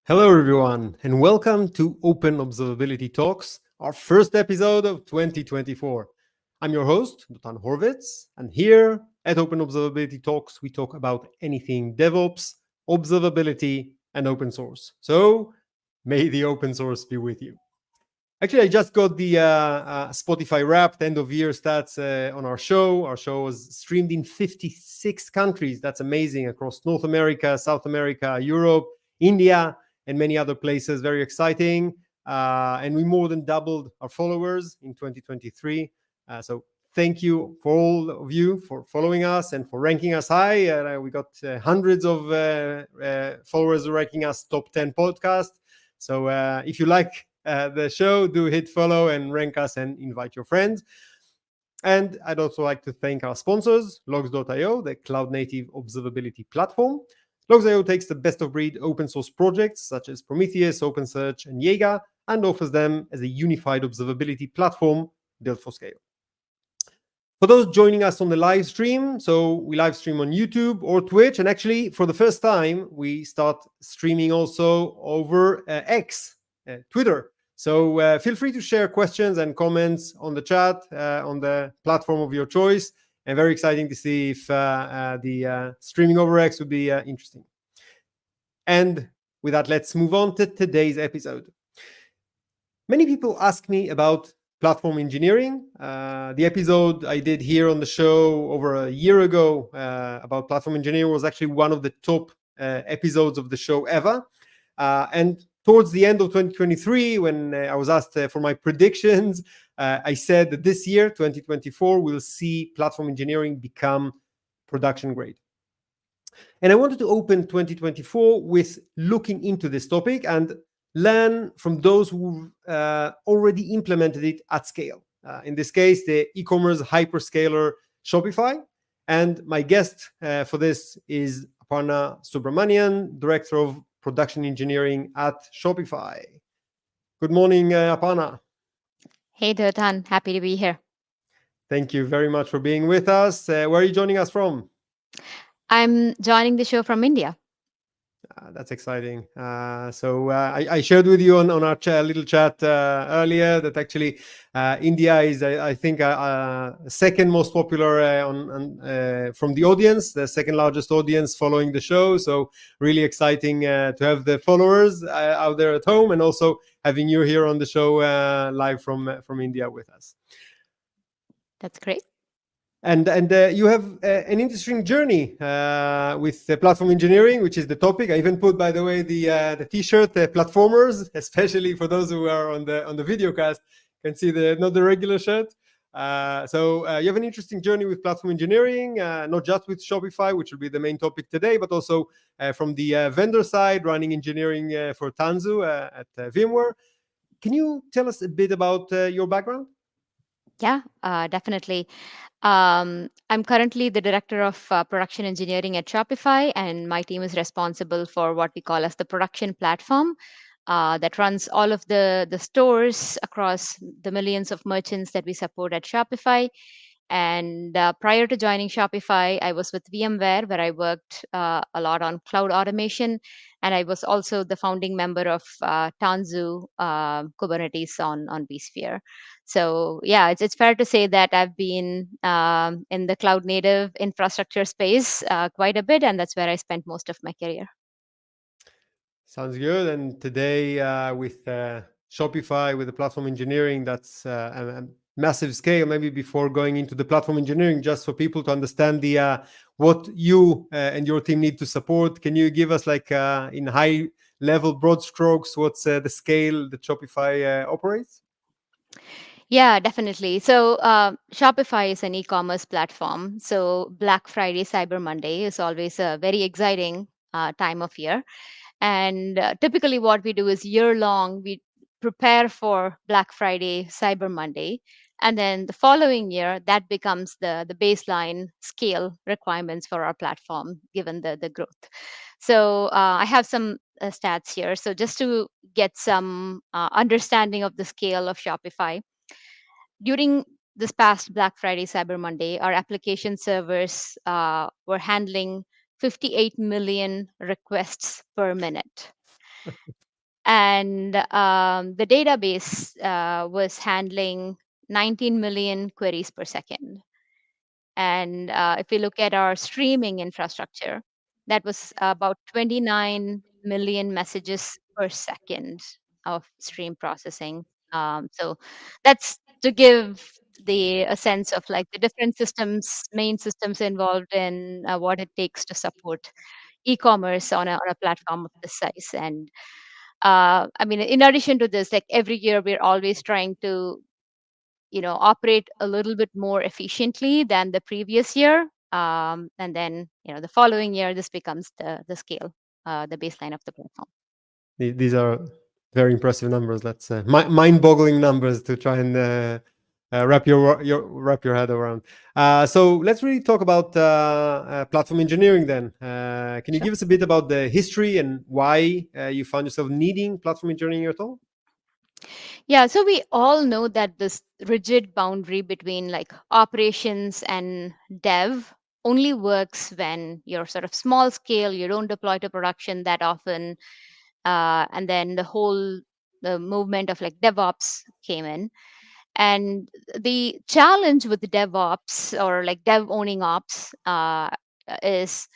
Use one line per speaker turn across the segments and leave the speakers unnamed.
Hello, everyone, and welcome to Open Observability Talks, our first episode of 2024. I'm your host, Dotan Horvitz, and here at Open Observability Talks, we talk about anything DevOps, observability, and open source. So may the open source be with you. Actually, I just got the Spotify Wrapped end of year stats on our show. Our show was streamed in 56 countries. That's amazing, across North America, South America, Europe, India, and many other places. Very exciting. And we more than doubled our followers in 2023. So thank you for all of you for following us and for ranking us high. We got hundreds of followers ranking us top 10 podcast. So if you like the show, do hit follow and rank us and invite your friends. And I'd also like to thank our sponsors, Logs.io, the cloud-native observability platform. Logs.io takes the best-of-breed open source projects such as Prometheus, OpenSearch, and Jaeger and offers them as a unified observability platform built for scale. For those joining us on the live stream, so we live stream on YouTube or Twitch, and actually for the first time, we start streaming also over X, Twitter. So feel free to share questions and comments on the chat, on the platform of your choice. And very exciting to see if the streaming over X would be interesting. And with that, let's move on to today's episode. Many people ask me about platform engineering. The episode I did here on the show over a year ago about platform engineering was actually one of the top episodes of the show ever. And towards the end of 2023, when I was asked for my predictions, I said that this year, 2024, we'll see platform engineering become production grade. And I wanted to open 2024 with looking into this topic and learn from those who already implemented it at scale. In this case, the e-commerce hyperscaler Shopify. And my guest for this is Aparna Subramanian, Director of Production Engineering at Shopify. Good morning, Aparna.
Hey, Dotan. Happy to be here.
Thank you very much for being with us. Where are you joining us from?
I'm joining the show from India.
That's exciting. I shared with you on our little chat earlier that actually India is, I think, second most popular from the audience, the second largest audience following the show. So really exciting to have the followers out there at home and also having you here on the show live from India with us.
That's great.
And you have an interesting journey with platform engineering, which is the topic. I even put, by the way, the T-shirt, platformers, especially for those who are on the video cast, can see not the regular shirt. So you have an interesting journey with platform engineering, not just with Shopify, which will be the main topic today, but also from the vendor side, running engineering for Tanzu at VMware. Can you tell us a bit about your background?
Yeah, definitely. I'm currently the director of production engineering at Shopify, and my team is responsible for what we call as the production platform that runs all of the stores across the millions of merchants that we support at Shopify. And prior to joining Shopify, I was with VMware, where I worked a lot on cloud automation. And I was also the founding member of Tanzu Kubernetes on vSphere. So yeah, it's fair to say that I've been in the cloud native infrastructure space quite a bit, and that's where I spent most of my career.
Sounds good. And today with Shopify, with the platform engineering, that's a massive scale. Maybe before going into the platform engineering, just for people to understand the what you and your team need to support, can you give us like in high level, broad strokes, what's the scale that Shopify operates?
Yeah, definitely. So Shopify is an e-commerce platform. So Black Friday, Cyber Monday is always a very exciting time of year. And typically, what we do is year long, we prepare for Black Friday, Cyber Monday. And then the following year, that becomes the baseline scale requirements for our platform, given the growth. So I have some stats here. So just to get some understanding of the scale of Shopify, during this past Black Friday, Cyber Monday, our application servers were handling 58 million requests per minute. And the database was handling 19 million queries per second. And if we look at our streaming infrastructure, that was about 29 million messages per second of stream processing. So that's to give a sense of like the different main systems involved in what it takes to support e-commerce on a platform of this size. And I mean, in addition to this, like every year, we're always trying to operate a little bit more efficiently than the previous year. And then, the following year, this becomes the scale, the baseline of the platform.
These are very impressive numbers. That's mind-boggling numbers to try and wrap your head around. So let's really talk about platform engineering then. Can you
Sure.
give us a bit about the history and why you found yourself needing platform engineering at all?
Yeah, so we all know that this rigid boundary between like operations and dev only works when you're sort of small scale, you don't deploy to production that often. And then the movement of like DevOps came in. And the challenge with DevOps or like dev owning ops is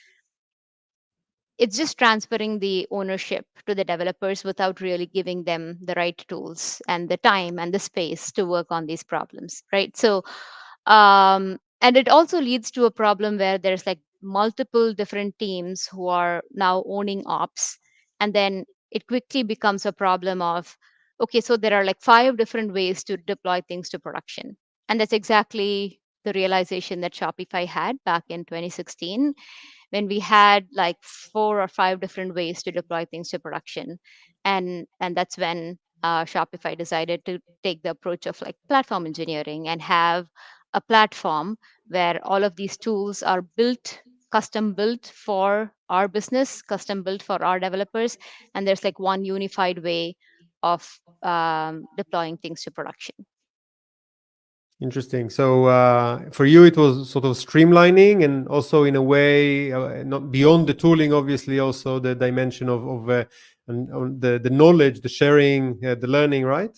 it's just transferring the ownership to the developers without really giving them the right tools and the time and the space to work on these problems, right? So and it also leads to a problem where there's like multiple different teams who are now owning ops, and then it quickly becomes a problem of, okay, so there are like 5 different ways to deploy things to production. And that's exactly the realization that Shopify had back in 2016, when we had like 4 or 5 different ways to deploy things to production. And that's when Shopify decided to take the approach of like platform engineering and have a platform where all of these tools are custom built for our business, custom built for our developers, and there's like one unified way of deploying things to production.
Interesting. So for you, it was sort of streamlining, and also in a way, not beyond the tooling, obviously, also the dimension of and the knowledge, the sharing, the learning, right?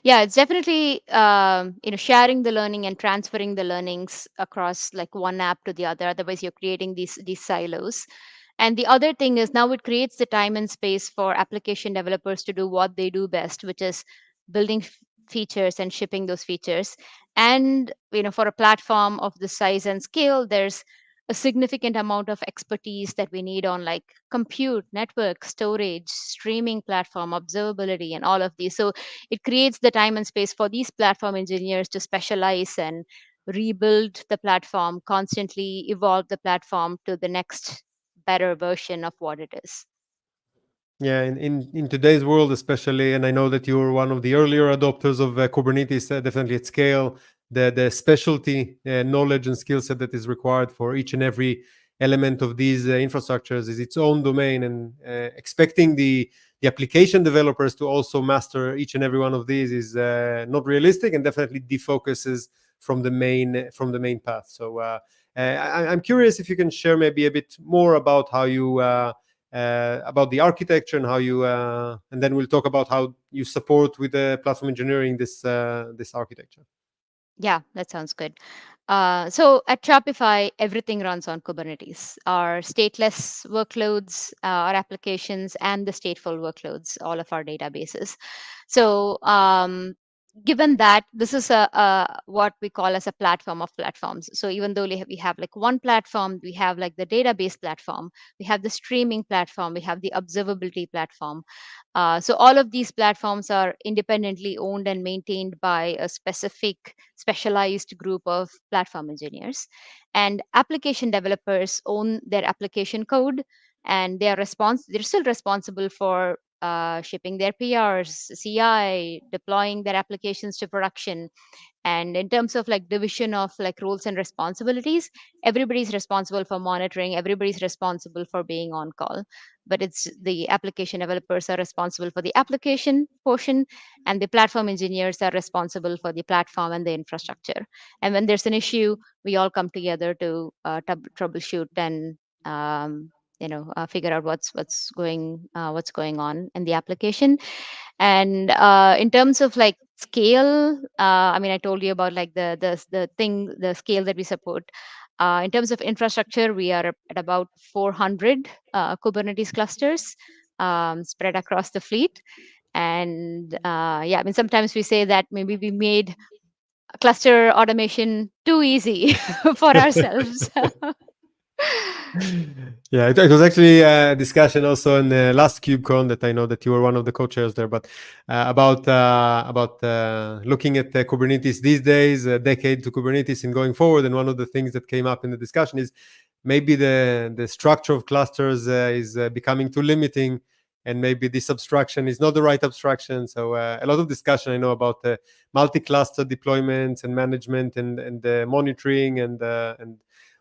Yeah, it's definitely sharing the learning and transferring the learnings across like one app to the other. Otherwise, you're creating these silos. And the other thing is now it creates the time and space for application developers to do what they do best, which is building features and shipping those features. And for a platform of the size and scale, there's a significant amount of expertise that we need on like compute, network, storage, streaming platform, observability, and all of these. So it creates the time and space for these platform engineers to specialize and rebuild the platform, constantly evolve the platform to the next better version of what it is.
Yeah, in today's world, especially, and I know that you were one of the earlier adopters of Kubernetes, definitely at scale, the specialty knowledge and skill set that is required for each and every element of these infrastructures is its own domain, and expecting the application developers to also master each and every one of these is not realistic, and definitely defocuses from the main path. So I'm curious if you can share maybe a bit more about how you. About the architecture and how you, and then we'll talk about how you support with the platform engineering this architecture.
Yeah, that sounds good. So at Shopify, everything runs on Kubernetes. Our stateless workloads, our applications, and the stateful workloads, all of our databases. So given that this is a what we call as a platform of platforms. So even though we have like one platform, we have like the database platform, we have the streaming platform, we have the observability platform. So all of these platforms are independently owned and maintained by a specialized group of platform engineers. And application developers own their application code, and they're still responsible for shipping their PRs, CI, deploying their applications to production. And in terms of like division of like roles and responsibilities, everybody's responsible for monitoring, everybody's responsible for being on call. But it's the application developers are responsible for the application portion, and the platform engineers are responsible for the platform and the infrastructure. And when there's an issue, we all come together to troubleshoot and figure out what's going on in the application. And in terms of like scale, I mean, I told you about like the scale that we support. In terms of infrastructure, we are at about 400 Kubernetes clusters spread across the fleet. And yeah, I mean, sometimes we say that maybe we made cluster automation too easy for ourselves.
Yeah, it was actually a discussion also in the last KubeCon that I know that you were one of the co-chairs there, but about looking at Kubernetes these days, a decade to Kubernetes and going forward. And one of the things that came up in the discussion is maybe the structure of clusters is becoming too limiting, and maybe this abstraction is not the right abstraction. So a lot of discussion I know about multi-cluster deployments and management and monitoring and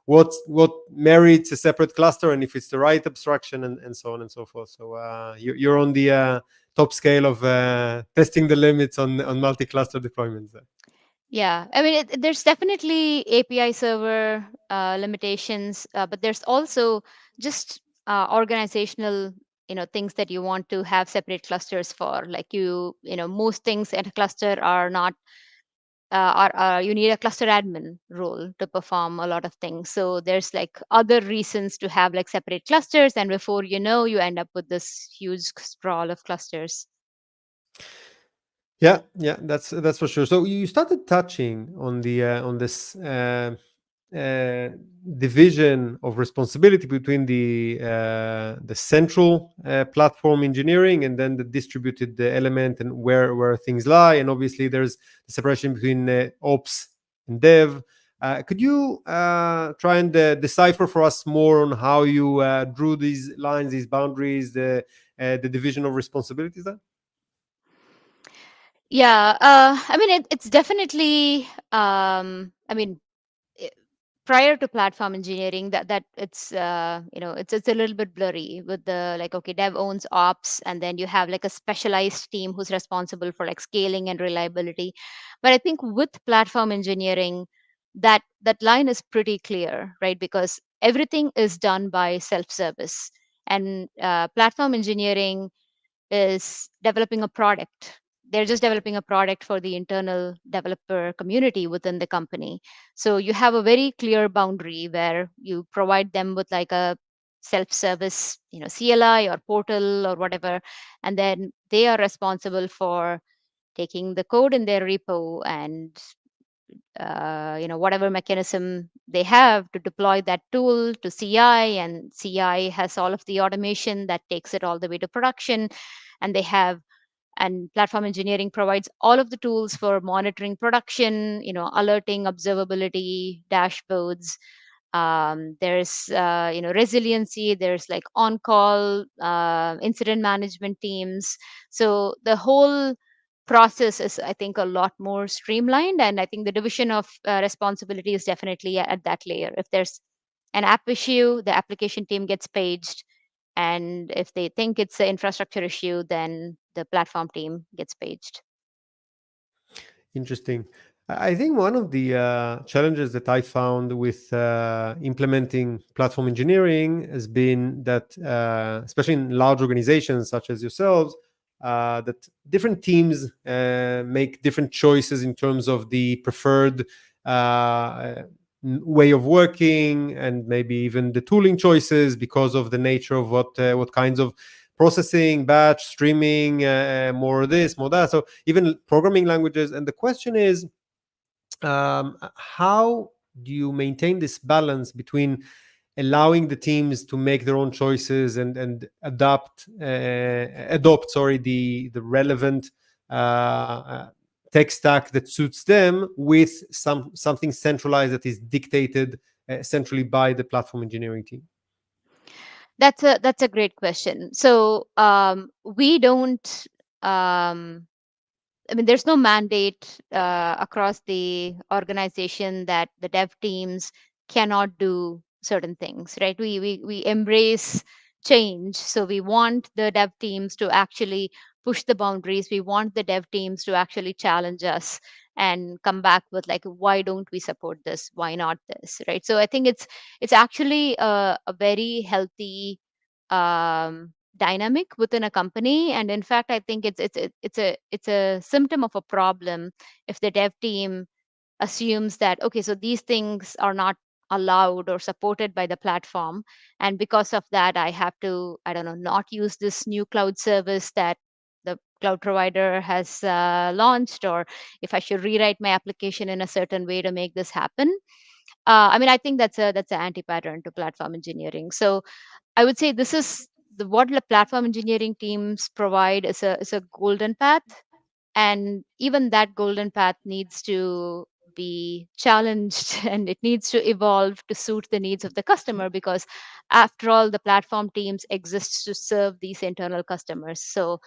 what merits a separate cluster and if it's the right abstraction and so on and so forth. So you're on the top scale of testing the limits on multi-cluster deployments there.
Yeah, I mean, there's definitely API server limitations, but there's also just organizational, things that you want to have separate clusters for. Like most things in a cluster are not, you need a cluster admin role to perform a lot of things. So there's like other reasons to have like separate clusters, and before you know, you end up with this huge sprawl of clusters.
Yeah, that's for sure. So you started touching on the on this uh, division of responsibility between the central platform engineering and then the distributed element and where things lie. And obviously, there's the separation between ops and dev. Could you try and decipher for us more on how you drew these lines, these boundaries, the division of responsibilities there?
Yeah, I mean, it's definitely, I mean, i- prior to platform engineering, that it's a little bit blurry with the like, okay, dev owns ops, and then you have like a specialized team who's responsible for like scaling and reliability. But I think with platform engineering, that line is pretty clear, right? Because everything is done by self-service, and platform engineering is developing a product. They're just developing a product for the internal developer community within the company. So you have a very clear boundary where you provide them with like a self-service, CLI or portal or whatever, and then they are responsible for taking the code in their repo and whatever mechanism they have to deploy that tool to CI, and CI has all of the automation that takes it all the way to production. And they have and platform engineering provides all of the tools for monitoring production, alerting, observability, dashboards. There's resiliency. There's like on call incident management teams. So the whole process is, I think, a lot more streamlined, and I think the division of responsibility is definitely at that layer. If there's an app issue, the application team gets paged, and if they think it's an infrastructure issue, then the platform team gets paged.
Interesting. I think one of the challenges that I found with implementing platform engineering has been that, especially in large organizations such as yourselves, that different teams make different choices in terms of the preferred way of working and maybe even the tooling choices because of the nature of what kinds of processing, batch, streaming, more this, more that. So even programming languages. And the question is, how do you maintain this balance between allowing the teams to make their own choices and adopt, sorry, the relevant tech stack that suits them with something centralized that is dictated centrally by the platform engineering team?
That's a great question. So we don't. I mean, there's no mandate across the organization that the dev teams cannot do certain things, right? We embrace change, so we want the dev teams to actually push the boundaries. We want the dev teams to actually challenge us and come back with like, why don't we support this? Why not this? Right? So I think it's actually a very healthy dynamic within a company. And in fact, I think it's a symptom of a problem if the dev team assumes that, okay, so these things are not allowed or supported by the platform, and because of that I have to, I don't know, not use this new cloud service that the cloud provider has launched, or if I should rewrite my application in a certain way to make this happen. I mean, I think that's an anti-pattern to platform engineering. So I would say this is what the platform engineering teams provide is a golden path, and even that golden path needs to be challenged and it needs to evolve to suit the needs of the customer, because after all, the platform teams exist to serve these internal customers. So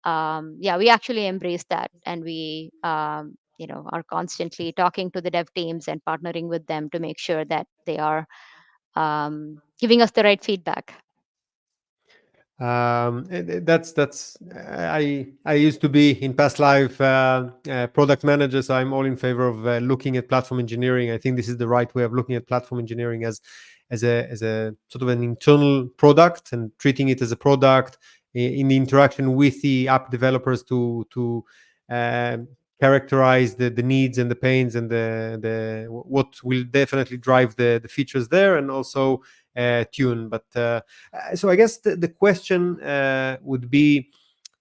yeah, we actually embrace that, and we are constantly talking to the dev teams and partnering with them to make sure that they are giving us the right feedback.
That's I used to be in past life product manager, so I'm all in favor of looking at platform engineering. I think this is the right way of looking at platform engineering as a sort of an internal product, and treating it as a product in the interaction with the app developers to um, characterize the needs and the pains and the what will definitely drive the features there, and also tune. But so I guess the question would be,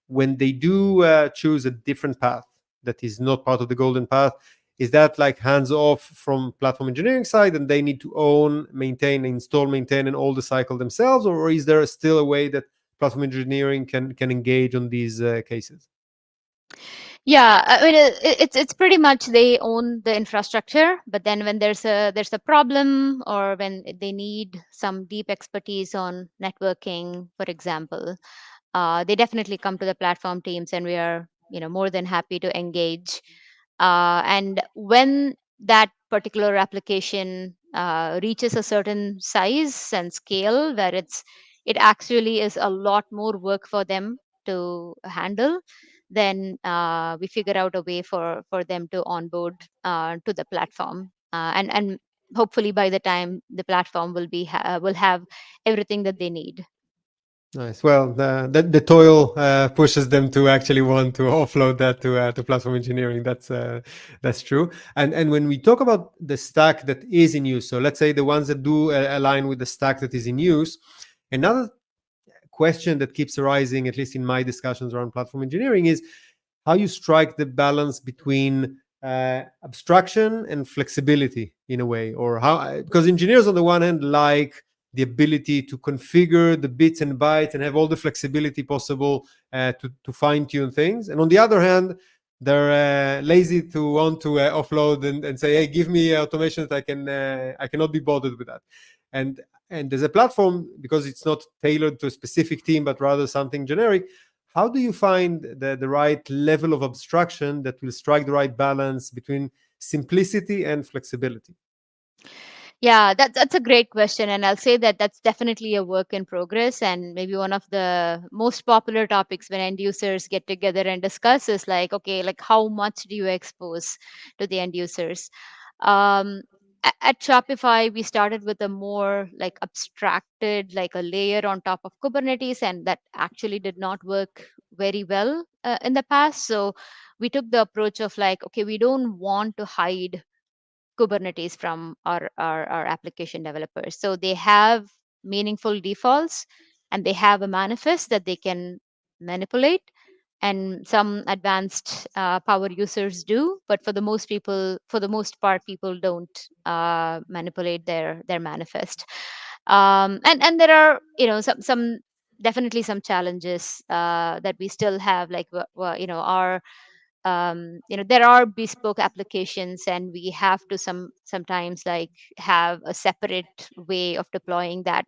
when they do choose a different path that is not part of the golden path, is that like hands off from platform engineering side and they need to own, maintain, install, maintain, and all the cycle themselves, or is there still a way that platform engineering can engage on these cases?
Yeah, I mean, it's pretty much they own the infrastructure, but then when there's a problem, or when they need some deep expertise on networking, for example, they definitely come to the platform teams, and we are, more than happy to engage. And when that particular application reaches a certain size and scale where it actually is a lot more work for them to handle, then we figure out a way for them to onboard to the platform, and hopefully by the time the platform will have everything that they need.
Nice. Well, the toil pushes them to actually want to offload that to platform engineering. That's true. And when we talk about the stack that is in use, so let's say the ones that do align with the stack that is in use, another question that keeps arising, at least in my discussions around platform engineering, is how you strike the balance between abstraction and flexibility in a way, or how, because engineers on the one hand like the ability to configure the bits and bytes and have all the flexibility possible to fine tune things, and on the other hand, they're lazy to want to offload and say, hey, give me automation that I cannot be bothered with that. And as a platform, because it's not tailored to a specific team but rather something generic, how do you find the right level of abstraction that will strike the right balance between simplicity and flexibility?
Yeah, that's a great question, and I'll say that that's definitely a work in progress, and maybe one of the most popular topics when end users get together and discuss is like, okay, like how much do you expose to the end users? Um, at Shopify, we started with a more like abstracted, like a layer on top of Kubernetes, and that actually did not work very well in the past. So we took the approach of like, okay, we don't want to hide Kubernetes from our application developers. So they have meaningful defaults, and they have a manifest that they can manipulate. And some advanced power users do, but for the most part, people don't manipulate their manifest. And there are, some definitely some challenges that we still have, like our there are bespoke applications, and we have to sometimes like have a separate way of deploying that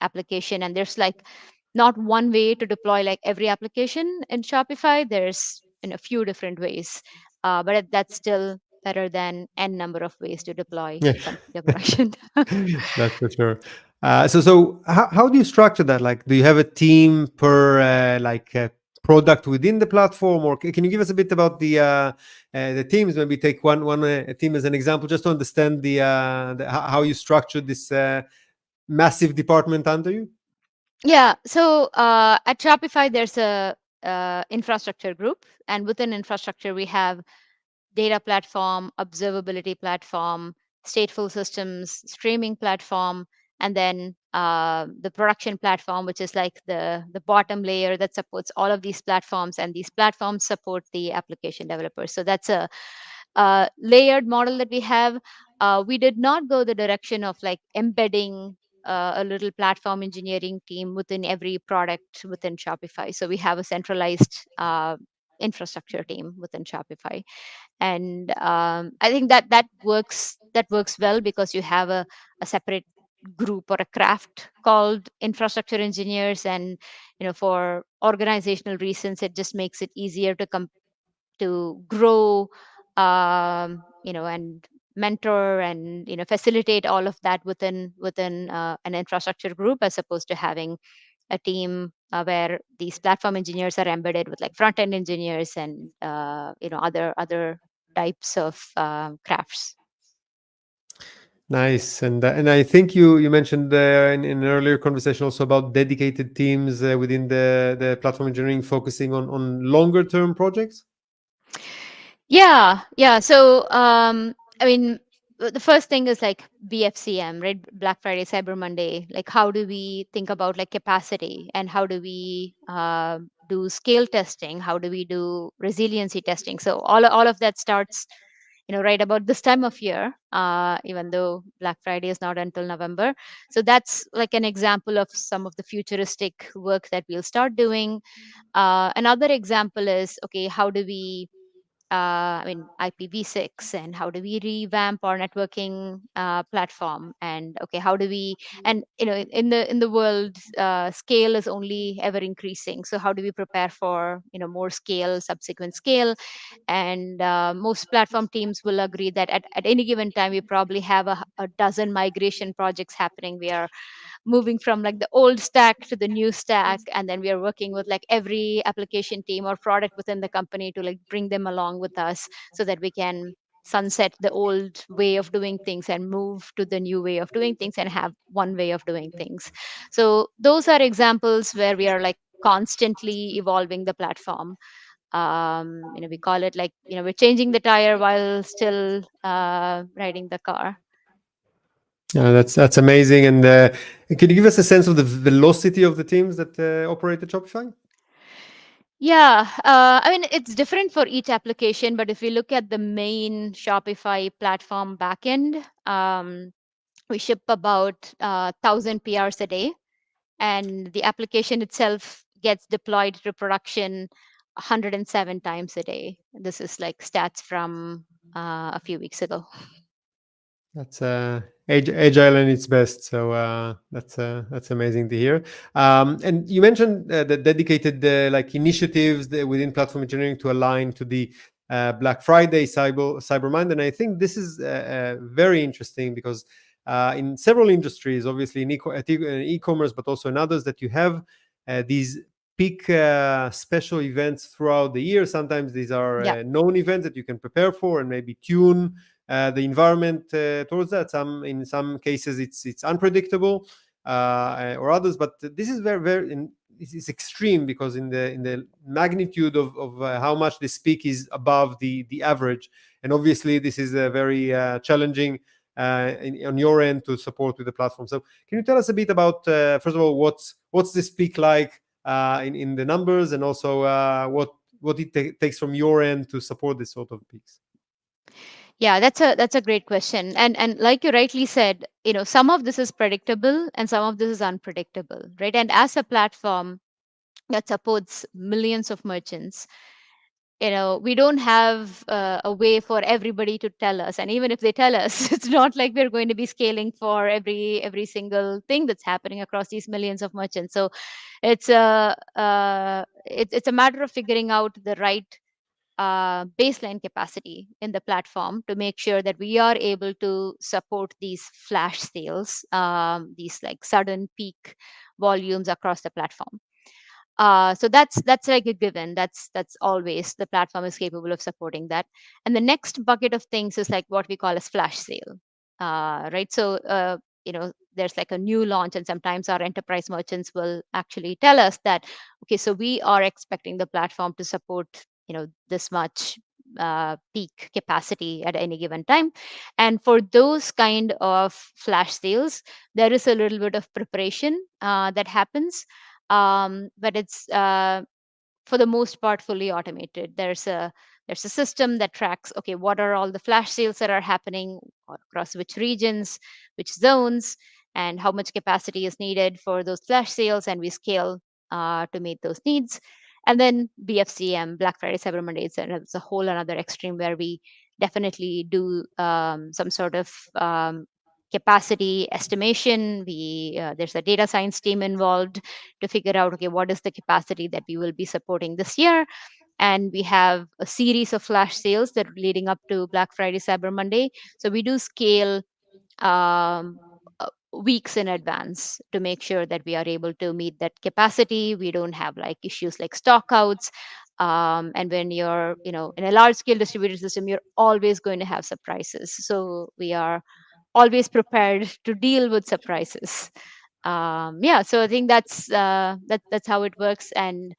application, and there's like not one way to deploy like every application in Shopify. There's in a few different ways, but that's still better than n number of ways to deploy
Yeah.
something to production.
That's for sure. So how do you structure that? Like, do you have a team per product within the platform, or can you give us a bit about the teams? Maybe take one team as an example, just to understand how you structure this massive department under you.
Yeah. So at Shopify, there's a infrastructure group, and within infrastructure, we have data platform, observability platform, stateful systems, streaming platform, and then the production platform, which is like the bottom layer that supports all of these platforms, and these platforms support the application developers. So that's a layered model that we have. We did not go the direction of like embedding a little platform engineering team within every product within Shopify. So we have a centralized infrastructure team within Shopify, and I think that that works well because you have a separate group or a craft called infrastructure engineers, and for organizational reasons it just makes it easier to grow, and mentor and facilitate all of that within an infrastructure group, as opposed to having a team where these platform engineers are embedded with like front end engineers and other types of crafts.
Nice, and I think you mentioned in an earlier conversation also about dedicated teams within the platform engineering focusing on longer term projects.
Yeah, yeah. So, I mean, the first thing is like BFCM, right? Black Friday, Cyber Monday. Like, how do we think about like capacity, and how do we do scale testing? How do we do resiliency testing? So all of that starts, right about this time of year. Even though Black Friday is not until November, so that's like an example of some of the futuristic work that we'll start doing. Another example is, okay, how do we IPv6, and how do we revamp our networking platform? And okay, how do we, and in the world, scale is only ever increasing. So how do we prepare for more scale, subsequent scale? And most platform teams will agree that at any given time we probably have a dozen migration projects happening. We are moving from like the old stack to the new stack, and then we are working with like every application team or product within the company to like bring them along with us, so that we can sunset the old way of doing things and move to the new way of doing things and have one way of doing things. So those are examples where we are like constantly evolving the platform. We call it like, we're changing the tire while still riding the car.
That's amazing. And can you give us a sense of the velocity of the teams that operate at Shopify?
Yeah, I mean, it's different for each application, but if we look at the main Shopify platform backend, we ship about 1,000 PRs a day, and the application itself gets deployed to production 107 times a day. This is like stats from a few weeks ago.
That's agile in its best. So that's amazing to hear. And you mentioned the dedicated like initiatives within platform engineering to align to the Black Friday, Cyber Monday, and I think this is very interesting because in several industries, obviously in e-commerce, but also in others, that you have these peak special events throughout the year. Sometimes these are
Yeah.
known events that you can prepare for and maybe tune the environment towards that. In some cases it's unpredictable, or others, but this is it's extreme because in the magnitude of how much this peak is above the average, and obviously this is very challenging on your end to support with the platform. So can you tell us a bit about first of all what's this peak like in the numbers, and also what it takes from your end to support this sort of peaks?
Yeah, that's a great question. And like you rightly said, some of this is predictable and some of this is unpredictable, right? And as a platform that supports millions of merchants, we don't have a way for everybody to tell us. And even if they tell us, it's not like we're going to be scaling for every single thing that's happening across these millions of merchants. So it's a matter of figuring out the right baseline capacity in the platform to make sure that we are able to support these flash sales, these like sudden peak volumes across the platform. So that's like a given. That's always the platform is capable of supporting that. And the next bucket of things is like what we call as flash sale, right? So there's like a new launch, and sometimes our enterprise merchants will actually tell us that, okay, so we are expecting the platform to support, this much peak capacity at any given time. And for those kind of flash sales, there is a little bit of preparation that happens, but it's for the most part fully automated. There's a system that tracks, okay, what are all the flash sales that are happening across which regions, which zones, and how much capacity is needed for those flash sales, and we scale to meet those needs. And then BFCM, Black Friday, Cyber Monday, it's a whole another extreme where we definitely do some sort of capacity estimation. There's a data science team involved to figure out, okay, what is the capacity that we will be supporting this year. And we have a series of flash sales that are leading up to Black Friday, Cyber Monday. So we do scale um, weeks in advance to make sure that we are able to meet that capacity. We don't have like issues like stockouts. And when you're, in a large scale distributed system, you're always going to have surprises. So we are always prepared to deal with surprises. Yeah, so I think that's how it works. And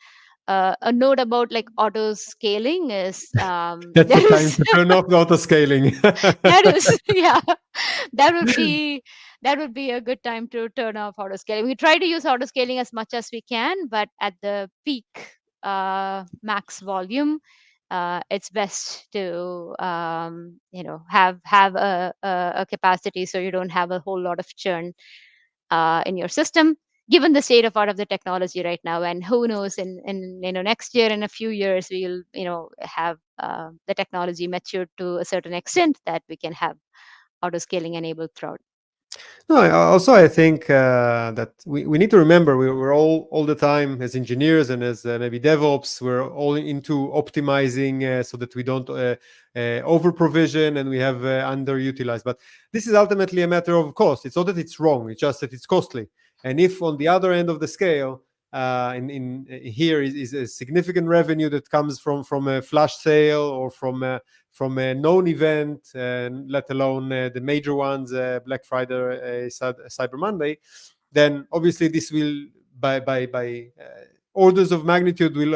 a note about like auto scaling is
That's the
there
time
is
to turn off the auto scaling.
that is yeah, that would be a good time to turn off auto scaling. We try to use auto scaling as much as we can, but at the peak max volume, it's best to have a capacity so you don't have a whole lot of churn in your system, given the state of art of the technology right now. And who knows, in next year, in a few years, we'll have the technology matured to a certain extent that we can have auto scaling enabled throughout.
No, also I think that we need to remember we're all the time as engineers and as maybe DevOps, we're all into optimizing so that we don't over provision and we have underutilized. But this is ultimately a matter of cost. It's not that it's wrong; it's just that it's costly. And if on the other end of the scale, in here is a significant revenue that comes from a flash sale or from a known event, let alone the major ones, Black Friday, Cyber Monday, then obviously this will, by orders of magnitude, will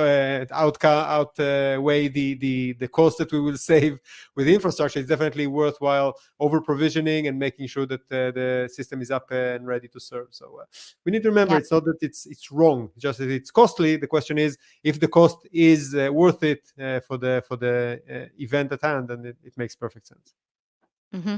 outweigh the cost that we will save with the infrastructure. It's definitely worthwhile over provisioning and making sure that the system is up and ready to serve. So we need to remember
Yeah.
it's not that it's wrong, just that it's costly. The question is if the cost is worth it for the event at hand, and it makes perfect sense.
Mm-hmm.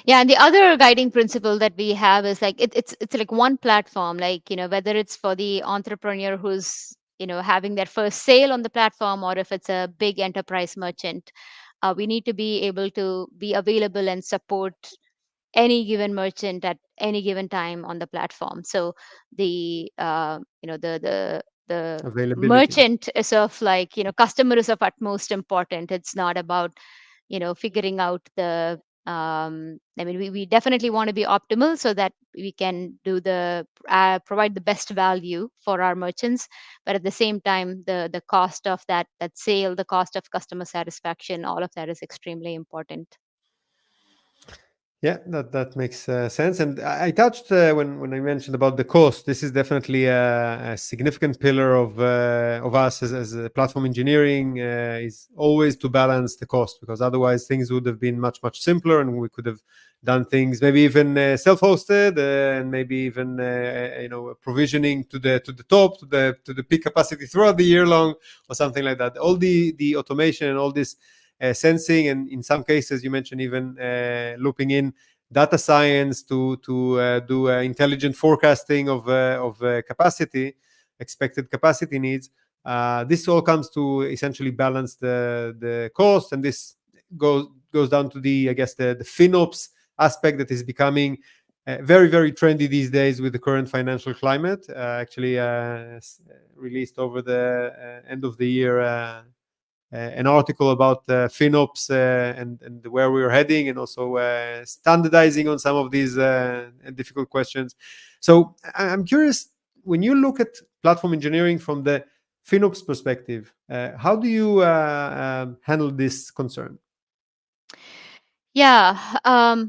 Yeah, and the other guiding principle that we have is like it's like one platform, like whether it's for the entrepreneur who's having their first sale on the platform, or if it's a big enterprise merchant, we need to be able to be available and support any given merchant at any given time on the platform. So the the
Availability.
merchant is of like customer is of utmost important. It's not about figuring out the I mean, we definitely want to be optimal so that we can do provide the best value for our merchants, but at the same time, the cost of that sale, the cost of customer satisfaction, all of that is extremely important.
Yeah, that makes sense. And I touched when I mentioned about the cost. This is definitely a significant pillar of us as a platform engineering is always to balance the cost, because otherwise things would have been much simpler and we could have done things maybe even self-hosted and maybe even provisioning to the top to the peak capacity throughout the year long or something like that. All the automation and all this sensing, and in some cases you mentioned even looping in data science to do intelligent forecasting of capacity, expected capacity needs. This all comes to essentially balance the cost, and this goes down to the, I guess, the FinOps aspect that is becoming very trendy these days with the current financial climate. Actually released over the end of the year an article about FinOps and where we're heading, and also standardizing on some of these difficult questions. So I'm curious, when you look at platform engineering from the FinOps perspective, how do you handle this concern?
Yeah.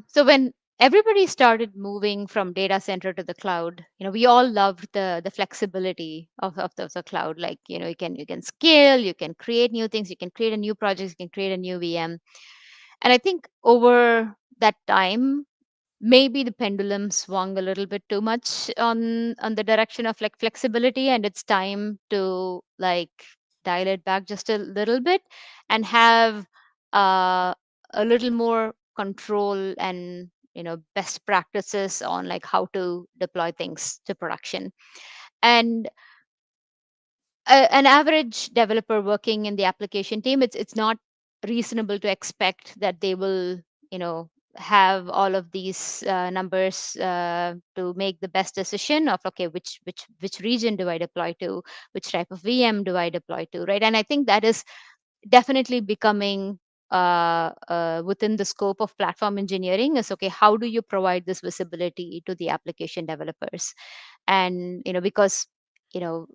So when everybody started moving from data center to the cloud. We all loved the flexibility of the cloud. Like, you can scale, you can create new things, you can create a new project, you can create a new VM. And I think over that time, maybe the pendulum swung a little bit too much on the direction of like flexibility, and it's time to like dial it back just a little bit and have uh, a little more control and best practices on like how to deploy things to production. And an average developer working in the application team, it's not reasonable to expect that they will have all of these numbers to make the best decision of, okay, which region do I deploy to, which type of VM do I deploy to, right? And I think that is definitely becoming within the scope of platform engineering. Is, okay, how do you provide this visibility to the application developers? And because you know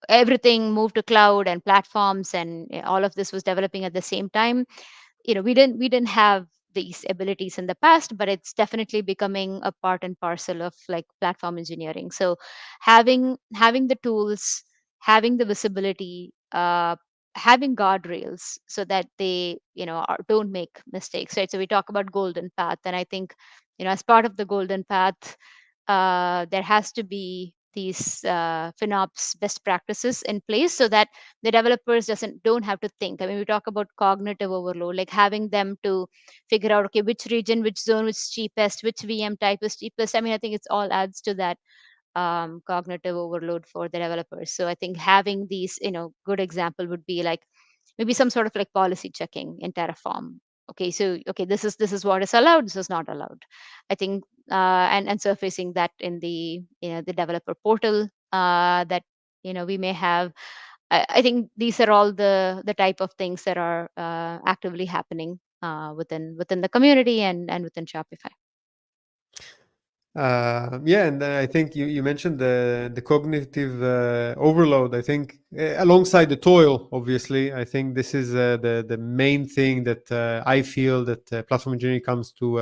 everything moved to cloud and platforms, and all of this was developing at the same time. We didn't have these abilities in the past, but it's definitely becoming a part and parcel of like platform engineering. So having the tools, having the visibility, having guardrails so that they don't make mistakes, right? So we talk about golden path, and I think as part of the golden path, there has to be these FinOps best practices in place so that the developers don't have to think. I mean, we talk about cognitive overload, like having them to figure out, okay, which region, which zone is cheapest, which VM type is cheapest. I mean, I think it's all adds to that cognitive overload for the developers. So I think having these, good example would be like maybe some sort of like policy checking in Terraform. Okay, so okay, this is what is allowed, this is not allowed. I think and surfacing that in the developer portal that we may have. I think these are all the type of things that are actively happening within the community and within Shopify.
Yeah, and I think you mentioned the cognitive overload. I think alongside the toil, obviously, I think this is the main thing that I feel that platform engineering comes to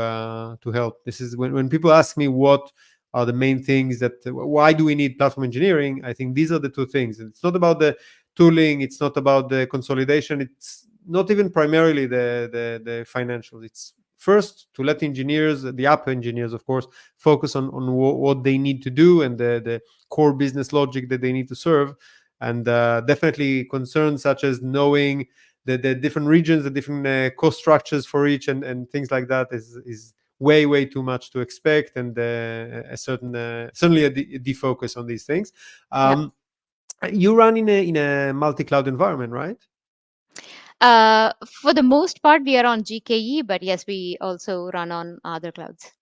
help. This is when people ask me what are the main things that why do we need platform engineering. I think these are the two things. It's not about the tooling. It's not about the consolidation. It's not even primarily the financials. It's first to let engineers, the app engineers, of course, focus on what they need to do and the core business logic that they need to serve. And definitely concerns such as knowing the different regions, the different cost structures for each, and things like that is way too much to expect, and a certain certainly a defocus on these things.
Yeah.
You run in a multi-cloud environment, right?
For the most part, we are on GKE, but yes, we also run on other clouds.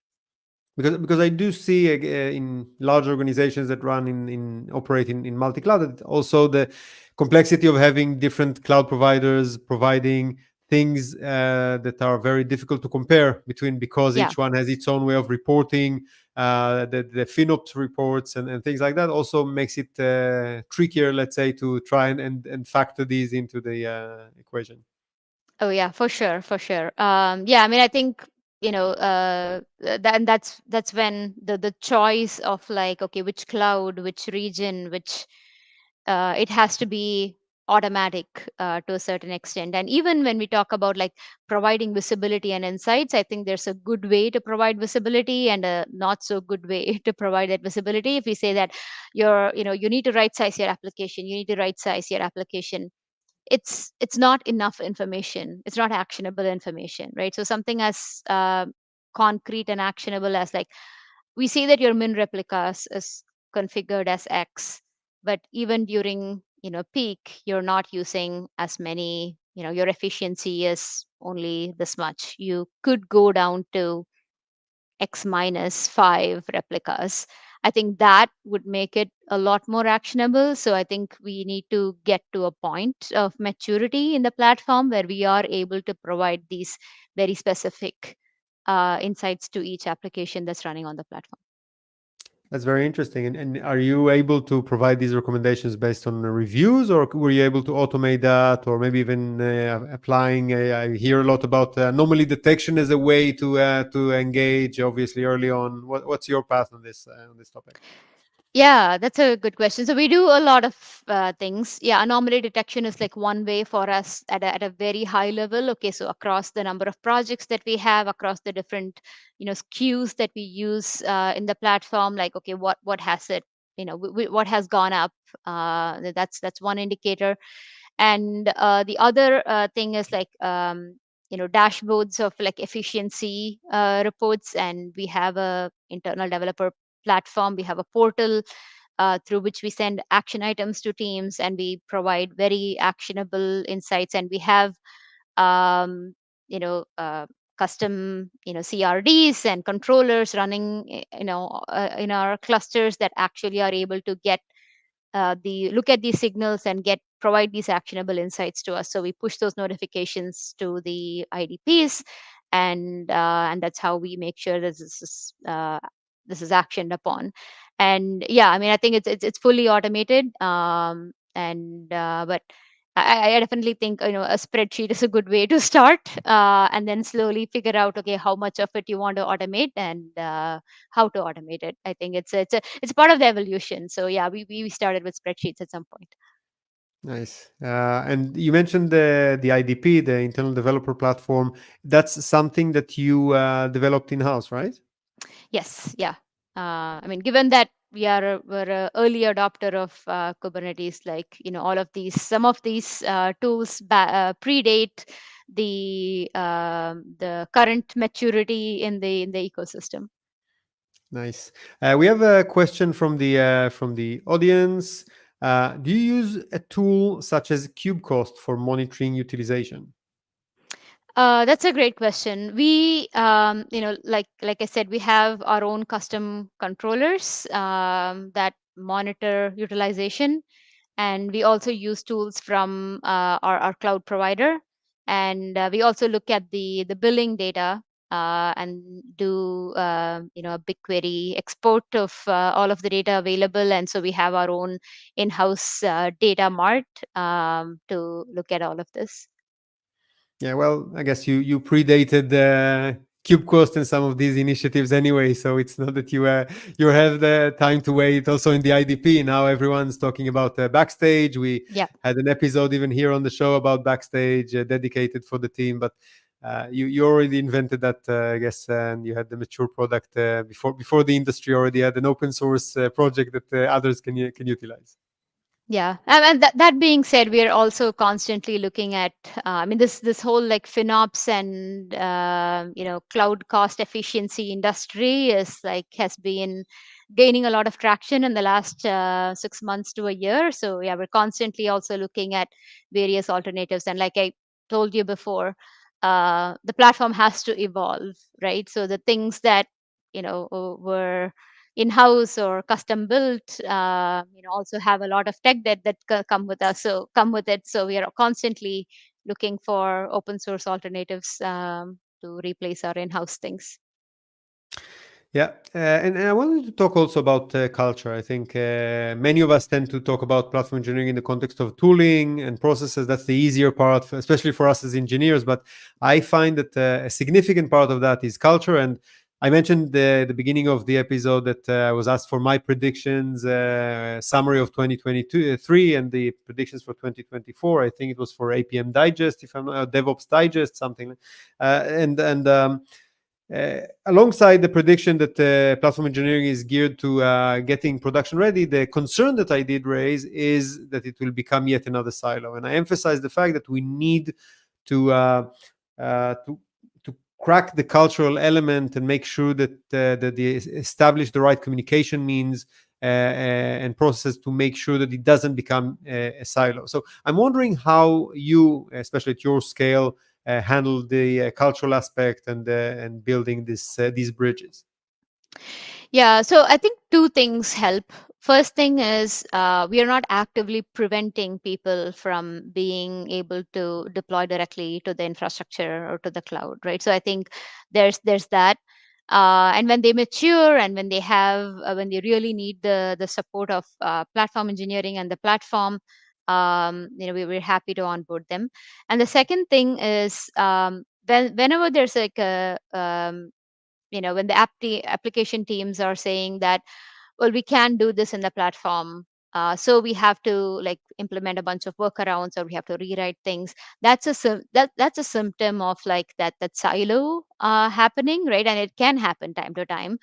Because I do see in large organizations that run in operate in multi-cloud, that also the complexity of having different cloud providers providing things that are very difficult to compare between, because
Yeah.
each one has its own way of reporting, the FinOps reports and things like that also makes it trickier, let's say, to try and factor these into the equation.
Oh yeah, for sure, for sure. Yeah, I mean, I think that's when the choice of like, okay, which cloud, which region, which it has to be automatic to a certain extent. And even when we talk about like providing visibility and insights, I think there's a good way to provide visibility and a not so good way to provide that visibility. If we say that you need to right size your application, you need to right size your application, it's not enough information, it's not actionable information, right? So something as concrete and actionable as like, we see that your min replicas is configured as X, but even during peak, you're not using as many, your efficiency is only this much, you could go down to X minus 5 replicas. I think that would make it a lot more actionable. So I think we need to get to a point of maturity in the platform where we are able to provide these very specific insights to each application that's running on the platform.
That's very interesting. And are you able to provide these recommendations based on reviews, or were you able to automate that, or maybe even applying? I hear a lot about anomaly detection as a way to engage, obviously early on. What's your path on this topic?
Yeah, that's a good question. So we do a lot of things. Yeah, anomaly detection is like one way for us at a very high level. Okay, so across the number of projects that we have, across the different SKUs that we use in the platform, like okay, what has it, what has gone up? That's one indicator. And the other thing is like dashboards of like efficiency reports, and we have a internal developer platform. We have a portal through which we send action items to teams, and we provide very actionable insights. And we have um, you know uh, custom CRDs and controllers running in our clusters that actually are able to get the look at these signals and get provide these actionable insights to us. So we push those notifications to the IDPs, and that's how we make sure that this is actioned upon. And yeah, I mean, I think it's fully automated. And but I definitely think a spreadsheet is a good way to start, and then slowly figure out okay how much of it you want to automate, and how to automate it. I think it's part of the evolution. So yeah, we started with spreadsheets at some point.
Nice. And you mentioned the IDP, the internal developer platform. That's something that you developed in house, right?
Yes, yeah. I mean, given that we're a early adopter of Kubernetes, like all of these, some of these tools predate the current maturity in the ecosystem.
Nice. We have a question from the audience. Do you use a tool such as KubeCost for monitoring utilization?
That's a great question. We, like I said, we have our own custom controllers that monitor utilization, and we also use tools from our cloud provider. And we also look at the billing data and do a BigQuery export of all of the data available. And so we have our own in-house data mart to look at all of this.
Yeah, well, I guess you predated KubeCost and some of these initiatives anyway, so it's not that you have the time to wait. Also in the IDP now, everyone's talking about Backstage. We
Yeah.
had an episode even here on the show about Backstage, dedicated for the team. But you already invented that, I guess, and you had the mature product before the industry already had an open source project that others can utilize.
Yeah, and that being said, we are also constantly looking at. I mean, this whole like FinOps and cloud cost efficiency industry is like has been gaining a lot of traction in the last 6 months to a year. So yeah, we're constantly also looking at various alternatives. And like I told you before, the platform has to evolve, right? So the things that were in-house or custom built also have a lot of tech that come with us, so come with it. So we are constantly looking for open source alternatives to replace our in-house things.
Yeah, and I wanted to talk also about culture. I think many of us tend to talk about platform engineering in the context of tooling and processes. That's the easier part, especially for us as engineers. But I find that a significant part of that is culture. And I mentioned the beginning of the episode that I was asked for my predictions, summary of 2023 and the predictions for 2024. I think it was for APM Digest, if I'm not, DevOps Digest, something. Alongside the prediction that platform engineering is geared to getting production ready, the concern that I did raise is that it will become yet another silo. And I emphasize the fact that we need to uh, uh, to to crack the cultural element and make sure that they establish the right communication means and processes to make sure that it doesn't become a silo. So I'm wondering how you, especially at your scale, handle the cultural aspect and building these bridges.
Yeah, so I think two things help. First thing is we are not actively preventing people from being able to deploy directly to the infrastructure or to the cloud, right? So I think there's that. And when they mature and when they have when they really need the support of platform engineering and the platform, we're happy to onboard them. And the second thing is, whenever there's like a when the application teams are saying that, well, we can do this in the platform, so we have to like implement a bunch of workarounds, or we have to rewrite things. That's a symptom of like that silo happening, right? And it can happen time to time,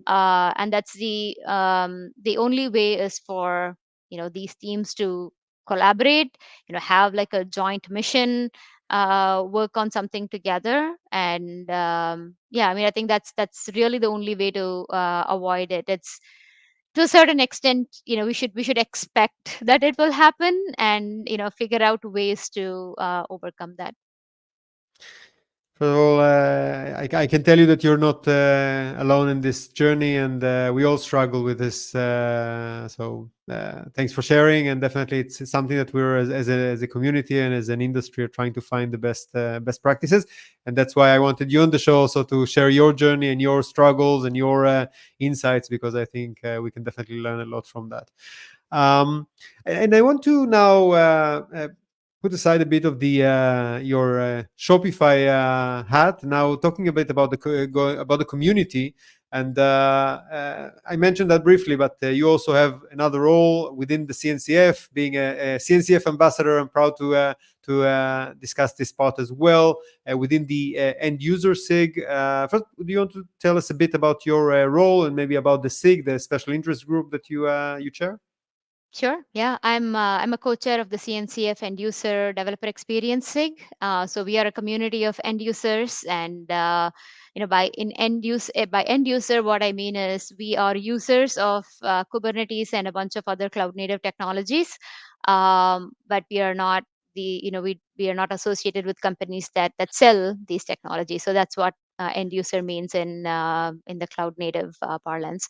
and that's the only way is for these teams to collaborate, have like a joint mission, work on something together. And yeah, I mean, I think that's really the only way to avoid it. It's to a certain extent, we should expect that it will happen, and figure out ways to overcome that.
First of all, I can tell you that you're not alone in this journey, and we all struggle with this. Thanks for sharing, and definitely it's something that we're as a community and as an industry are trying to find the best practices, and that's why I wanted you on the show also to share your journey and your struggles and your insights, because I think we can definitely learn a lot from that. And I want to now put aside a bit of the your Shopify hat. Now talking a bit about about the community, and I mentioned that briefly, but you also have another role within the CNCF, being a CNCF ambassador. I'm proud to discuss this part as well within the end user SIG. First, do you want to tell us a bit about your role and maybe about the SIG, the special interest group that you chair?
Sure. Yeah, I'm a co-chair of the CNCF End User Developer Experience SIG. So we are a community of end users, and by end user, what I mean is we are users of Kubernetes and a bunch of other cloud native technologies, but we are not we are not associated with companies that sell these technologies. So that's what end user means in the cloud native parlance.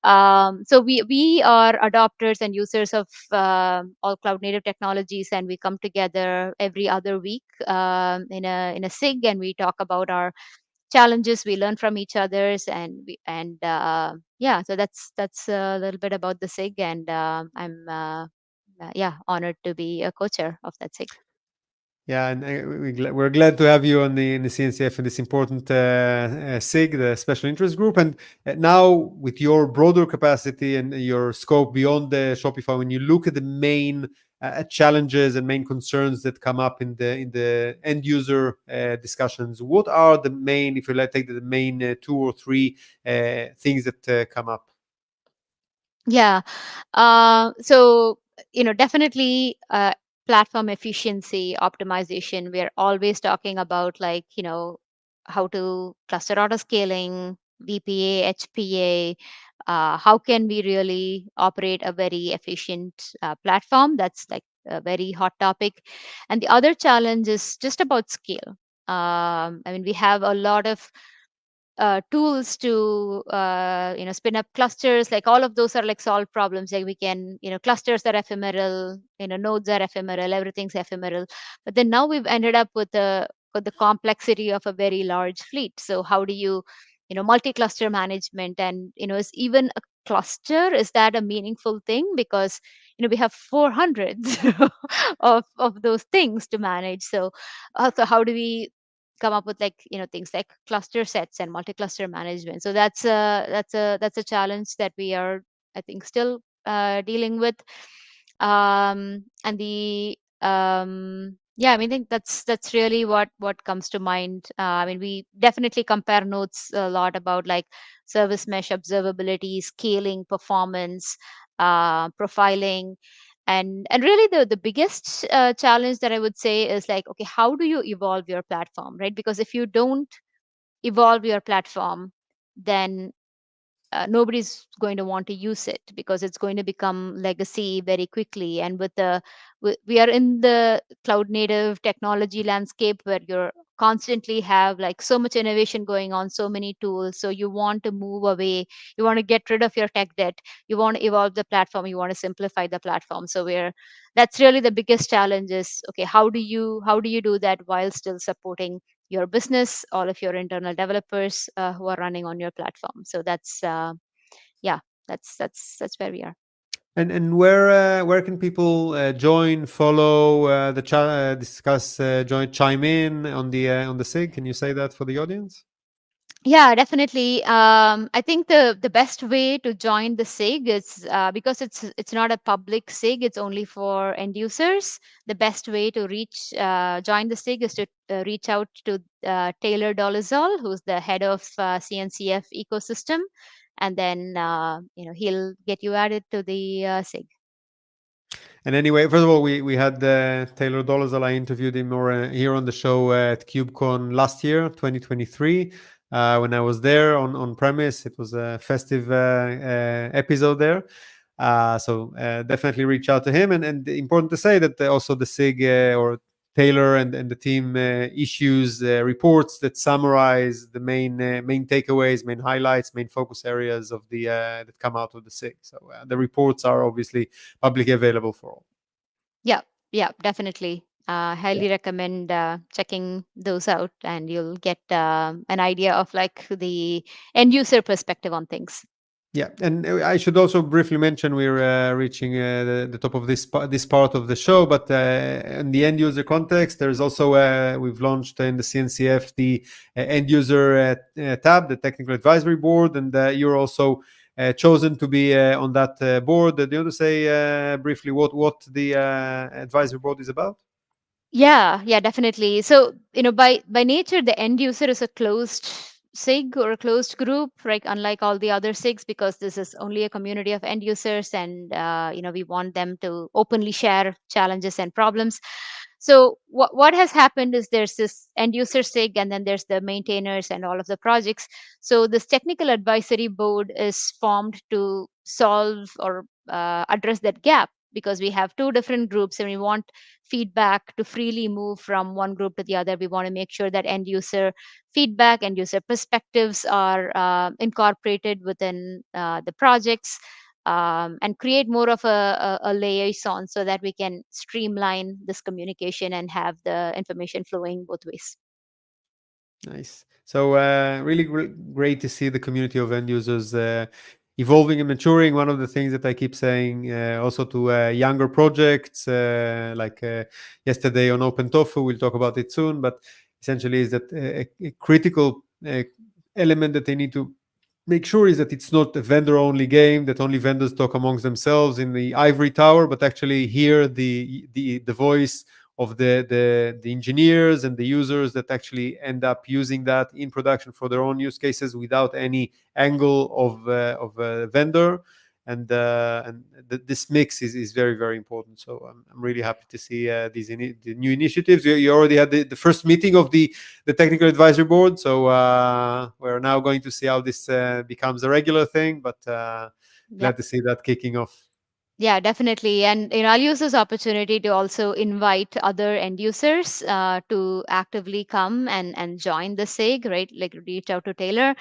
So we are adopters and users of all cloud native technologies, and we come together every other week in a SIG, and we talk about our challenges. We learn from each others, and yeah. So that's a little bit about the SIG, and I'm yeah, honored to be a co-chair of that SIG.
Yeah, and we're glad to have you on the in the CNCF in this important SIG, the special interest group. And now, with your broader capacity and your scope beyond the Shopify, when you look at the main challenges and main concerns that come up in the end user discussions, what are the main, if you like, take the main two or three things that come up?
Yeah. So, definitely platform efficiency optimization. We're always talking about, like, how to cluster auto scaling, VPA, HPA. How can we really operate a very efficient platform? That's like a very hot topic. And the other challenge is just about scale. I mean, we have a lot of tools to spin up clusters. Like, all of those are like solved problems. Like, we can, clusters are ephemeral, nodes are ephemeral, everything's ephemeral. But then now we've ended up with the complexity of a very large fleet. So how do you, multi-cluster management, and is even a cluster, is that a meaningful thing? Because we have 400s of those things to manage. So how do we come up with, like, things like cluster sets and multi-cluster management? So that's a challenge that we are, I think, still dealing with. And the yeah, I mean, I think that's really what comes to mind. I mean, we definitely compare notes a lot about, like, service mesh observability, scaling, performance, profiling. And really, the biggest challenge that I would say is, like, okay, how do you evolve your platform, right? Because if you don't evolve your platform, then nobody's going to want to use it, because it's going to become legacy very quickly. And we are in the cloud native technology landscape, where you're constantly have, like, so much innovation going on, so many tools. So you want to move away, you want to get rid of your tech debt, you want to evolve the platform, you want to simplify the platform. So we're that's really the biggest challenge is, okay, how do you do that while still supporting your business, all of your internal developers who are running on your platform. So that's yeah, that's where we are.
And where can people join, follow the discuss, join, chime in on the SIG? Can you say that for the audience?
Yeah, definitely. I think the best way to join the SIG is because it's not a public SIG; it's only for end users. The best way to reach join the SIG is to reach out to Taylor Dolezal, who's the head of CNCF ecosystem, and then he'll get you added to the SIG.
And anyway, first of all, we had Taylor Dolezal. I interviewed him here on the show at KubeCon last year, 2023. When I was there on premise, it was a festive episode there. So definitely reach out to him. And important to say that also the SIG or Taylor and the team issues reports that summarize the main takeaways, main highlights, main focus areas of the that come out of the SIG. So the reports are obviously publicly available for all.
Yeah, yeah, definitely.
Yeah.
Highly recommend checking those out, and you'll get an idea of like the end user perspective on things.
Yeah, and I should also briefly mention we're reaching the top of this part of the show, but in the end user context, there's also we've launched in the CNCF the end user tab, the technical advisory board, and you're also chosen to be on that board. Do you want to say briefly what the advisory board is about?
Yeah, yeah, definitely. So, by nature, the end user is a closed SIG or a closed group, right? Unlike all the other SIGs, because this is only a community of end users, and we want them to openly share challenges and problems. So, what has happened is there's this end user SIG, and then there's the maintainers and all of the projects. So, this technical advisory board is formed to solve or address that gap, because we have two different groups and we want feedback to freely move from one group to the other. We want to make sure that end user feedback, end user perspectives are incorporated within the projects, and create more of a liaison so that we can streamline this communication and have the information flowing both ways.
Nice. So really great to see the community of end users evolving and maturing. One of the things that I keep saying also to younger projects, like yesterday on OpenTofu, we'll talk about it soon, but essentially is that a critical element that they need to make sure is that it's not a vendor-only game, that only vendors talk amongst themselves in the ivory tower, but actually hear the voice of the engineers and the users that actually end up using that in production for their own use cases without any angle of a vendor. And this mix is very, very important. So I'm really happy to see the new initiatives. You already had the first meeting of the technical advisory board. So we're now going to see how this becomes a regular thing. But
Yep.
glad to see that kicking off.
Yeah, definitely. And I'll use this opportunity to also invite other end users to actively come and join the SIG, right? Like reach out to Taylor,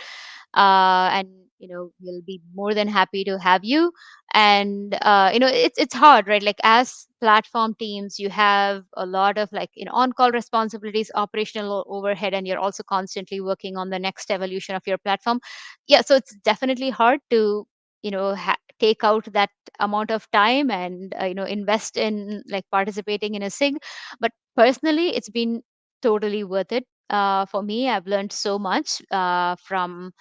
and we'll be more than happy to have you. And it's hard, right? Like as platform teams, you have a lot of like on-call responsibilities, operational overhead, and you're also constantly working on the next evolution of your platform. Yeah, so it's definitely hard to take out that amount of time and invest in like participating in a SIG. But personally, it's been totally worth it. For me, I've learned so much from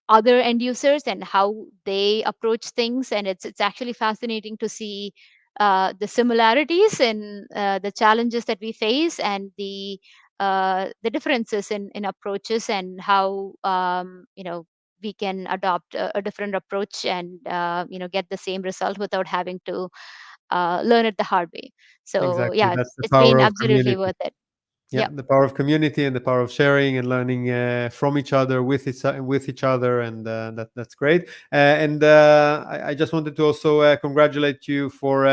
other end users and how they approach things, and it's actually fascinating to see the similarities in the challenges that we face, and the differences in approaches, and how we can adopt a different approach and get the same result without having to learn it the hard way. So
Exactly,
yeah,
that's the
it's been
power of
absolutely
community.
worth it.
Yeah,
Yep.
the power of community and the power of sharing and learning from each other with each other, and that's great. And I just wanted to also congratulate you for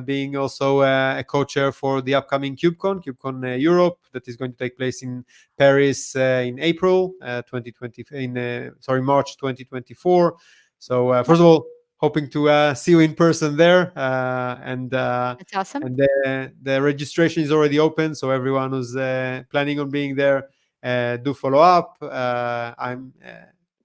being also a co-chair for the upcoming KubeCon Europe, that is going to take place in Paris in April 2020, sorry, March 2024. So
Yep.
first of all, hoping to see you in person there,
That's awesome.
and the registration is already open, so everyone who's planning on being there, do follow up. I'm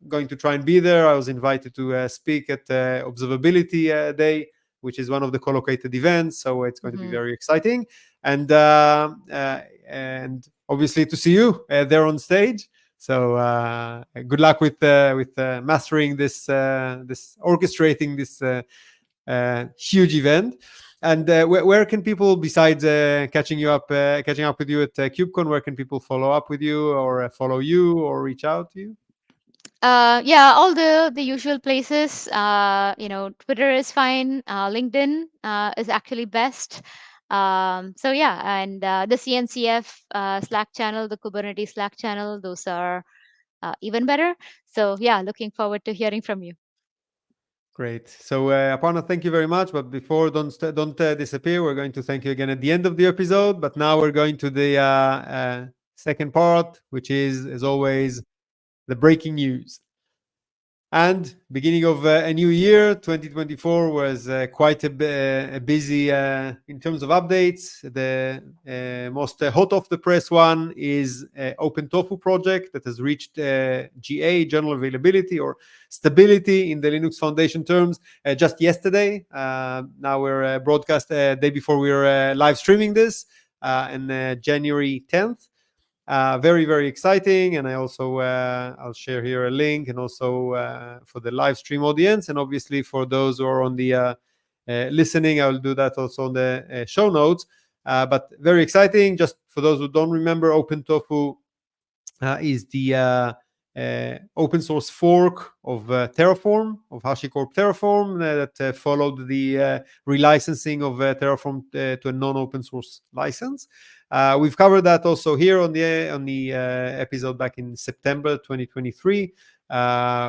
going to try and be there. I was invited to speak at Observability Day, which is one of the co-located events, so it's going to be very exciting. And obviously to see you there on stage. So good luck with mastering this, orchestrating this huge event. And where can people, besides catching up with you at KubeCon, where can people follow up with you or follow you or reach out to you?
Yeah, all the usual places. Twitter is fine. LinkedIn is actually best. So yeah, and the CNCF Slack channel, the Kubernetes Slack channel, those are even better. So yeah, looking forward to hearing from you.
Great. So Aparna, thank you very much. But before, don't disappear. We're going to thank you again at the end of the episode. But now we're going to the second part, which is, as always, the breaking news. And beginning of a new year, 2024 was quite a busy in terms of updates. The most hot off the press one is OpenTofu project that has reached GA, general availability or stability in the Linux Foundation terms just yesterday. Now we're broadcast day before we're live streaming this on January 10th. Very, very exciting. And I also, I'll share here a link, and also for the live stream audience. And obviously for those who are on the listening, I will do that also on the show notes. But very exciting. Just for those who don't remember, OpenTofu is the open source fork of Terraform, of HashiCorp Terraform, that followed the relicensing of Terraform to a non-open source license. We've covered that also here on the episode back in September 2023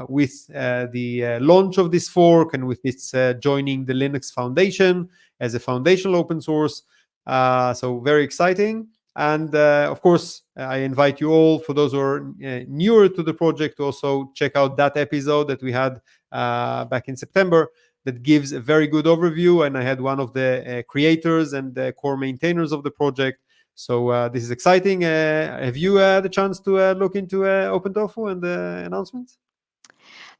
with the launch of this fork, and with its joining the Linux Foundation as a foundational open source. So very exciting. And of course, I invite you all, for those who are newer to the project, to also check out that episode that we had back in September that gives a very good overview. And I had one of the creators and the core maintainers of the project. So this is exciting. Have you had the chance to look into OpenTofu and the announcements?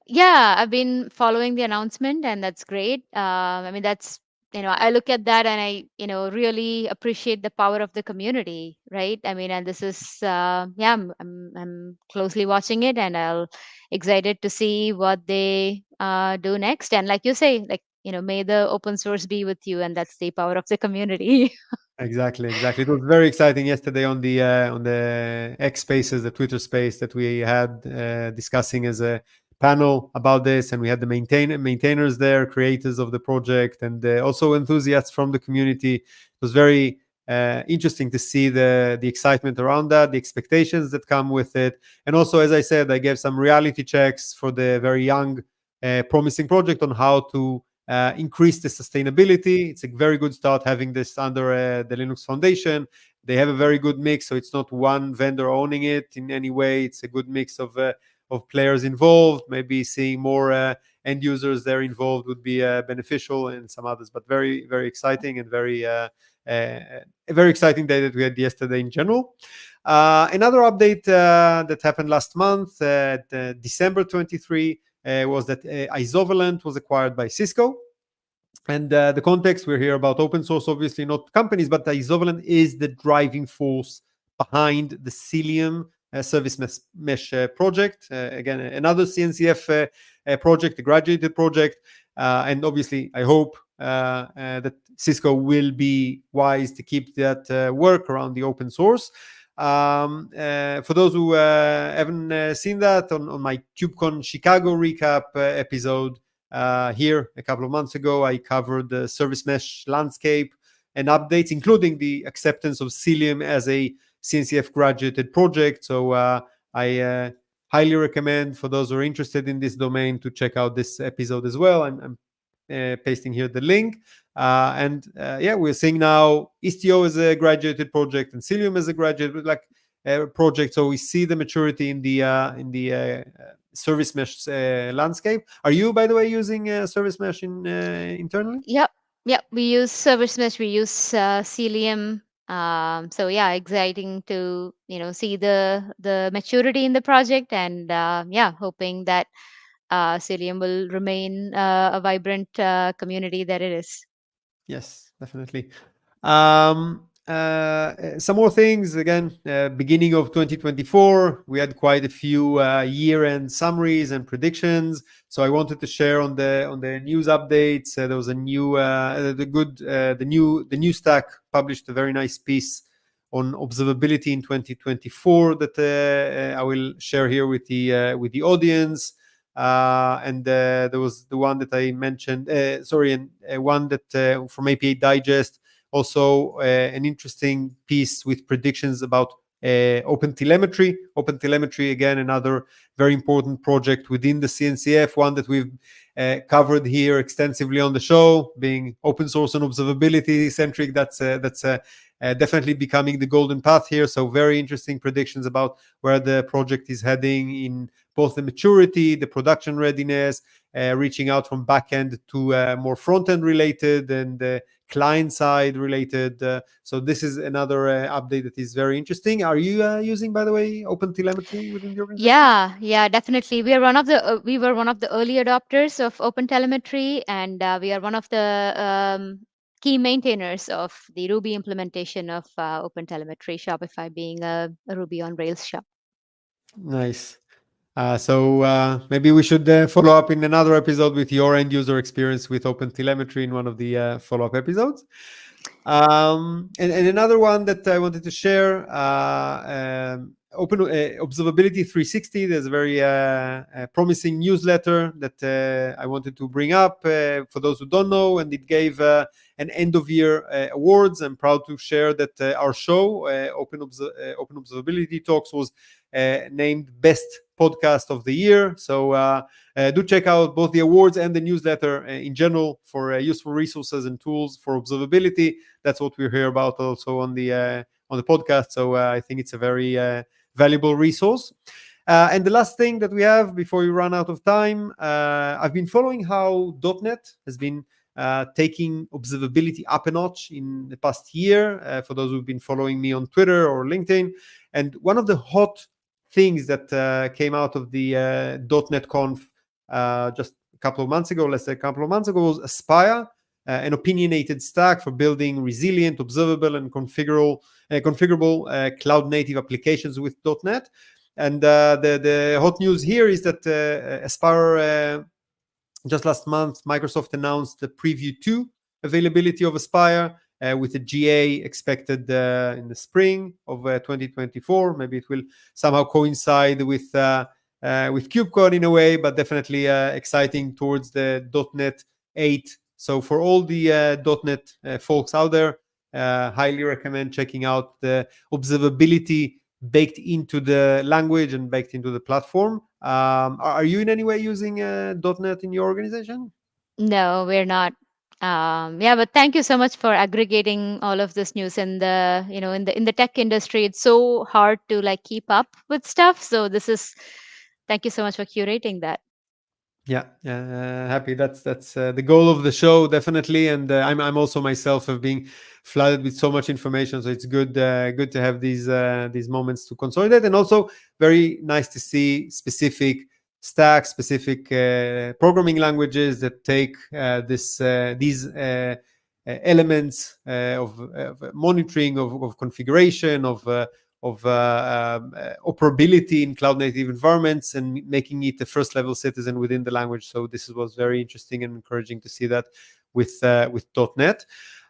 Yeah, I've been following the announcement, and that's great. I mean, that's, I look at that and I, really appreciate the power of the community, right? I mean, and this is, yeah, I'm closely watching it, and I'll excited to see what they do next. And like you say, like, may the open source be with you, and that's the power of the community.
Exactly. It was very exciting yesterday on the X Spaces, the Twitter space that we had discussing as a panel about this, and we had the maintainers there, creators of the project, and also enthusiasts from the community. It was very interesting to see the excitement around that, the expectations that come with it, and also, as I said, I gave some reality checks for the very young, promising project on how to increase the sustainability. It's a very good start having this under the Linux Foundation. They have a very good mix, so it's not one vendor owning it in any way. It's a good mix of players involved. Maybe seeing more end users there involved would be beneficial, and some others. But very, very exciting, and a very exciting day that we had yesterday in general. Another update that happened last month, December 23, was that Isovalent was acquired by Cisco. And the context, we're here about open source, obviously not companies, but Isovalent is the driving force behind the Cilium service mesh project. Again, another CNCF project, a graduated project. And obviously, I hope that Cisco will be wise to keep that work around the open source. For those who haven't seen that, on my KubeCon Chicago recap episode here a couple of months ago, I covered the service mesh landscape and updates, including the acceptance of Cilium as a CNCF graduated project. So I highly recommend, for those who are interested in this domain, to check out this episode as well. I'm pasting here the link. And yeah, we're seeing now Istio as a graduated project and Cilium as a graduate project. So we see the maturity in the service mesh landscape. Are you, by the way, using service mesh internally?
Yep. We use service mesh. We use Cilium So yeah, exciting to see the maturity in the project, and yeah, hoping that Cilium will remain a vibrant community that it is.
Yes, definitely. Some more things. Again, beginning of 2024, we had quite a few year-end summaries and predictions. So I wanted to share on the news updates. There was a new the new stack published a very nice piece on observability in 2024 that I will share here with the audience. And there was the one that I mentioned, and one that from API Digest, also an interesting piece with predictions about OpenTelemetry. OpenTelemetry, again, another very important project within the CNCF, one that we've covered here extensively on the show, being open source and observability centric. That's definitely becoming the golden path here. So very interesting predictions about where the project is heading in both the maturity, the production readiness, reaching out from backend to more front-end related and client side related. So this is another update that is very interesting. Are you using, by the way, OpenTelemetry within the organization?
Yeah, definitely. We were one of the early adopters of OpenTelemetry, and we are one of the key maintainers of the Ruby implementation of OpenTelemetry. Shopify being a Ruby on Rails shop.
Nice. So maybe we should follow up in another episode with your end user experience with OpenTelemetry in one of the follow-up episodes. And another one that I wanted to share, Open Observability 360. There's a very promising newsletter that I wanted to bring up for those who don't know, and it gave an end-of-year awards. I'm proud to share that our show, Open Observability Talks, was named Best Podcast of the Year. So do check out both the awards and the newsletter in general for useful resources and tools for observability. That's what we hear about also on the podcast. So I think it's a very valuable resource. And the last thing that we have before we run out of time, I've been following how .NET has been taking observability up a notch in the past year, for those who've been following me on Twitter or LinkedIn. And one of the hot things that came out of the .NET Conf just a couple of months ago, less than a couple of months ago, was Aspire, an opinionated stack for building resilient, observable, and configurable cloud-native applications with .NET. And the hot news here is that Aspire, just last month, Microsoft announced the Preview 2 availability of Aspire, with a GA expected in the spring of 2024. Maybe it will somehow coincide with KubeCon in a way, but definitely exciting towards the .NET 8. So for all the .NET folks out there, highly recommend checking out the observability baked into the language and baked into the platform. Are you in any way using .NET in your organization?
No, we're not. Yeah, but thank you so much for aggregating all of this news in the in the tech industry. It's so hard to like keep up with stuff. So this is thank you so much for curating that.
Yeah, happy. That's the goal of the show, definitely. And I'm also myself have been flooded with so much information, so it's good to have these moments to consolidate, and also very nice to see specific stacks, specific programming languages that take these elements of monitoring, of configuration, of operability in cloud native environments and making it a first level citizen within the language. So this was very interesting and encouraging to see that with .NET.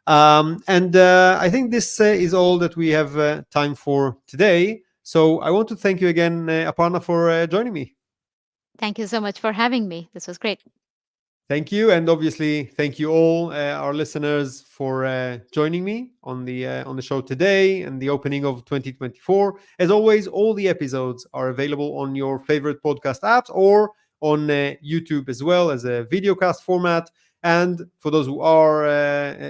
And I think this is all that we have time for today. So I want to thank you again, Aparna, for joining me.
Thank you so much for having me. This was great.
Thank you, and obviously thank you all our listeners for joining me on the show today and the opening of 2024. As always, all the episodes are available on your favorite podcast apps or on YouTube as well as a videocast format. And for those who are,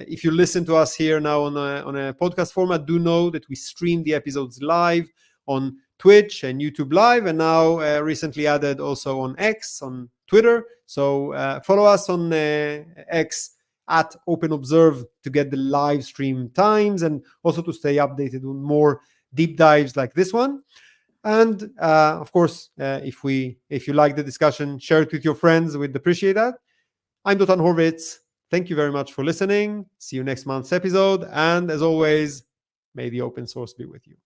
if you listen to us here now on a podcast format, do know that we stream the episodes live on Twitch and YouTube Live, and now recently added also on X, on Twitter. So follow us on X at OpenObserve to get the live stream times and also to stay updated on more deep dives like this one. And of course, if you like the discussion, share it with your friends. We'd appreciate that. I'm Dotan Horvitz. Thank you very much for listening. See you next month's episode. And as always, may the open source be with you.